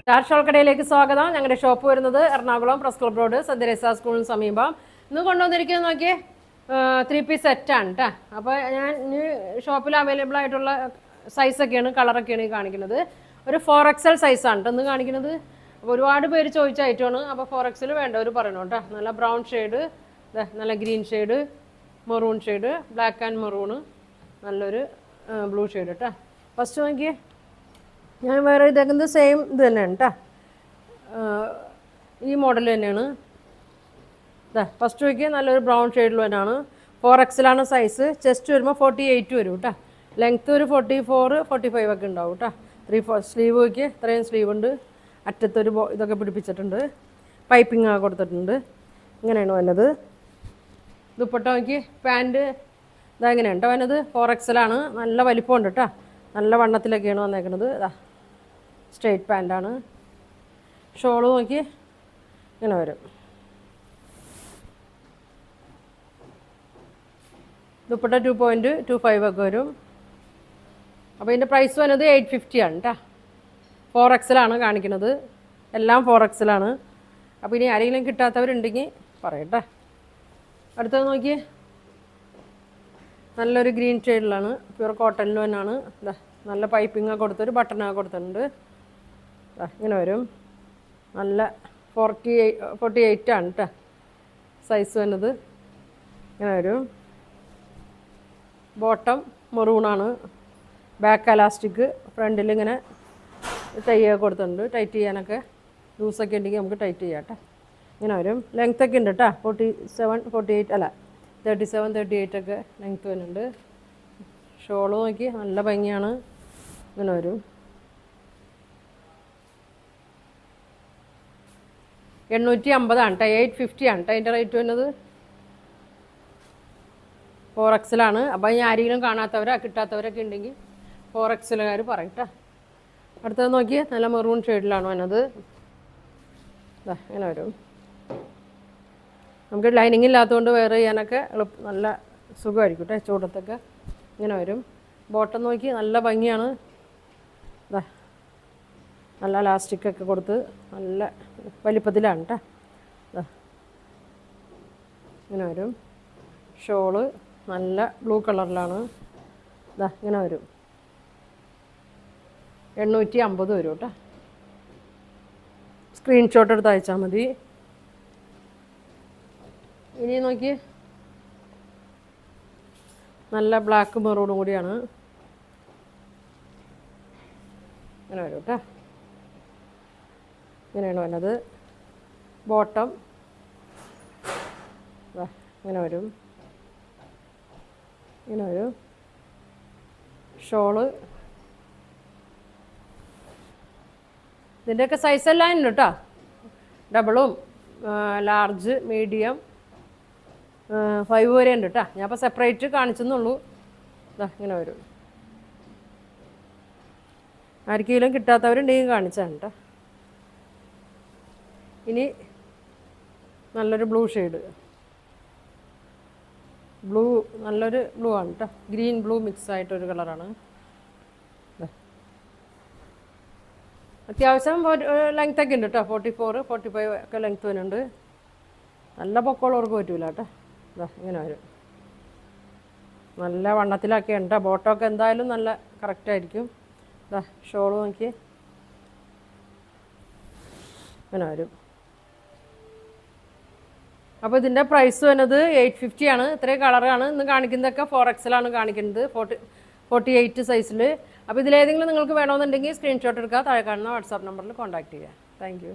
Shawl കടയിലേക്ക് സ്വാഗതം. ഞങ്ങളുടെ ഷോപ്പ് വരുന്നത് എറണാകുളം പ്രസ് ക്ലബ് റോഡ് സന്ധ്യരേസ സ്കൂളിന് സമീപം. ഇന്ന് കൊണ്ടുവന്നിരിക്കുന്നത് നോക്കിയേ 3 പീസ് സെറ്റാണ് കേട്ടോ. അപ്പോൾ ഞാൻ ഇനി ഷോപ്പിൽ അവൈലബിൾ ആയിട്ടുള്ള സൈസൊക്കെയാണ്, കളറൊക്കെയാണ് ഈ കാണിക്കുന്നത്. ഒരു 4XL സൈസാണ് കേട്ടോ ഇന്ന് കാണിക്കുന്നത്. അപ്പോൾ ഒരുപാട് പേര് ചോദിച്ച ഐറ്റമാണ്. അപ്പോൾ 4XL വേണ്ടവർ പറയണം കേട്ടോ. നല്ല ബ്രൗൺ ഷെയ്ഡ്, നല്ല green shade, maroon shade, black and maroon, നല്ലൊരു ബ്ലൂ ഷെയ്ഡ് കേട്ടോ. ഫസ്റ്റ് നോക്കിയേ, ഞാൻ വേറെ ഇതേക്കുന്നത് സെയിം ഇത് തന്നെയാണ് കേട്ടോ. ഈ മോഡൽ തന്നെയാണ്. ഫസ്റ്റ് നോക്കിയാൽ നല്ലൊരു ബ്രൗൺ ഷെയ്ഡിൽ തന്നെയാണ്. 4XL ആണ് സൈസ്. ചെസ്റ്റ് വരുമ്പോൾ 48 വരും കേട്ടോ. ലെങ്ത്ത് ഒരു 44, 45 ഒക്കെ ഉണ്ടാവും കേട്ടോ. 3/4 സ്ലീവ് നോക്കിയാൽ ഇത്രയും സ്ലീവ് ഉണ്ട്. അറ്റത്തൊരു ഇതൊക്കെ പിടിപ്പിച്ചിട്ടുണ്ട്. പൈപ്പിംഗ് ഒക്കെ കൊടുത്തിട്ടുണ്ട്. ഇങ്ങനെയാണ് വന്നത്. ദുപ്പട്ട നോക്കി പാൻറ്റ് ഇതെങ്ങനെയാണ് കേട്ടോ വന്നത്. 4XL ആണ്. നല്ല വലിപ്പമുണ്ട് കേട്ടോ. നല്ല വണ്ണത്തിലൊക്കെയാണ് വന്നേക്കുന്നത്. സ്ട്രെയിറ്റ് പാൻറ്റാണ്. ഷോള് നോക്കി ഇങ്ങനെ വരും. ദുപ്പട്ട 2.25 ഒക്കെ വരും. അപ്പോൾ ഇതിൻ്റെ പ്രൈസ് വന്നത് 850 ആണ് കേട്ടോ. 4XL ആണ് കാണിക്കുന്നത്. എല്ലാം 4XL ആണ്. അപ്പോൾ ഇനി ആരെങ്കിലും കിട്ടാത്തവരുണ്ടെങ്കിൽ പറയട്ടെ. അടുത്തത് നോക്കിയേ, നല്ലൊരു ഗ്രീൻ ഷെയ്ഡിലാണ്. പ്യുവർ കോട്ടണിൽ തന്നെയാണ്. നല്ല പൈപ്പിംഗ് കൊടുത്തൊരു ബട്ടണൊക്കെ കൊടുത്തിട്ടുണ്ട്. ഇങ്ങനെ വരും. നല്ല 48 ആണ് കേട്ടോ സൈസ് വന്നത്. ഇങ്ങനെ വരും. ബോട്ടം മെറൂണാണ്. ബാക്ക് അലാസ്റ്റിക്, ഫ്രണ്ടിൽ ഇങ്ങനെ ടൈയൊക്കെ കൊടുത്തിട്ടുണ്ട്. ടൈറ്റ് ചെയ്യാനൊക്കെ ലൂസൊക്കെ ഉണ്ടെങ്കിൽ നമുക്ക് ടൈറ്റ് ചെയ്യാം കേട്ടോ. ഇങ്ങനെ വരും. ലെങ്ത്തൊക്കെ ഉണ്ട് കേട്ടോ. 47, 48 അല്ല 37, 38 ഒക്കെ ലെങ്ത്ത് വരുന്നുണ്ട്. ഷോള് നോക്കി നല്ല ഭംഗിയാണ്. ഇങ്ങനെ വരും. 850 ആണ് കേട്ടോ. 850 ആണ് കേട്ടോ അതിൻ്റെ റേറ്റ് വരുന്നത്. 4XL ആണ്. അപ്പോൾ ഇനി ആരെങ്കിലും കാണാത്തവരോ കിട്ടാത്തവരൊക്കെ ഉണ്ടെങ്കിൽ 4XLകാർ പറയട്ടോ. അടുത്തത് നോക്കി നല്ല മെറൂൺ ഷെയ്ഡിലാണ് വന്നത്. ഇങ്ങനെ വരും. നമുക്ക് ലൈനിങ് ഇല്ലാത്തതുകൊണ്ട് വെയർ ചെയ്യാനൊക്കെ നല്ല സുഖമായിരിക്കും കേട്ടോ ചൂടത്തൊക്കെ. ഇങ്ങനെ വരും. ബോട്ടം നോക്കി നല്ല ഭംഗിയാണ്. നല്ല ലാസ്റ്റിക്കൊക്കെ കൊടുത്ത് നല്ല വലിപ്പത്തിലാണ് കേട്ടോ. ഇങ്ങനെ വരും. ഷോള് നല്ല ബ്ലൂ കളറിലാണ്. ഇങ്ങനെ വരും. 850 വരും കേട്ടോ. സ്ക്രീൻഷോട്ട് എടുത്ത് അയച്ചാൽ മതി. ഇനി നോക്കി നല്ല ബ്ലാക്ക് മെറൂണും കൂടിയാണ്. ഇങ്ങനെ വരും കേട്ടോ. ഇങ്ങനെയാണ് വന്നത്. ബോട്ടം ഇങ്ങനെ വരും. ഇങ്ങനെ വരും. ഷോള് ഇതിൻ്റെയൊക്കെ സൈസെല്ലാം ഉണ്ട് കേട്ടോ. ഡബിളും ലാർജ്, മീഡിയം, 5 വരെ ഉണ്ട് കേട്ടോ. ഞാൻ അപ്പോൾ സെപ്പറേറ്റ് കാണിച്ചെന്നുള്ളൂ. ഇങ്ങനെ വരും. ആർക്കെങ്കിലും കിട്ടാത്തവരുണ്ടെങ്കിൽ കാണിച്ചാണ് കേട്ടോ. ഇനി നല്ലൊരു ബ്ലൂ ഷെയ്ഡ്, ബ്ലൂ നല്ലൊരു ബ്ലൂ ആണ് കേട്ടോ. ഗ്രീൻ ബ്ലൂ മിക്സ് ആയിട്ടൊരു കളറാണ്. അത്യാവശ്യം ലെങ്ത്തൊക്കെ ഉണ്ട് കേട്ടോ. 44, 45 ഒക്കെ ലെങ്ത്ത് വരുന്നുണ്ട്. നല്ല പൊക്കമുള്ളവർക്ക് പറ്റൂല കേട്ടോ. ഇങ്ങനെ വരും. നല്ല വണ്ണത്തിലൊക്കെ ഉണ്ട്. ബോട്ടമൊക്കെ എന്തായാലും നല്ല കറക്റ്റായിരിക്കും. ഷോള് നോക്കി ഇങ്ങനെ വരും. അപ്പോൾ ഇതിൻ്റെ പ്രൈസ് വരുന്നത് 850 ആണ്. ഇത്രയും കളറാണ് ഇന്ന് കാണിക്കുന്നതൊക്കെ. 4XL ആണ് കാണിക്കുന്നത്. 48 സൈസിൽ. അപ്പോൾ ഇതിലേതെങ്കിലും നിങ്ങൾക്ക് വേണമെന്നുണ്ടെങ്കിൽ സ്ക്രീൻഷോട്ട് എടുക്കുക. താഴെ കാണുന്ന വാട്സാപ്പ് നമ്പറിൽ കോൺടാക്റ്റ് ചെയ്യുക. Thank you.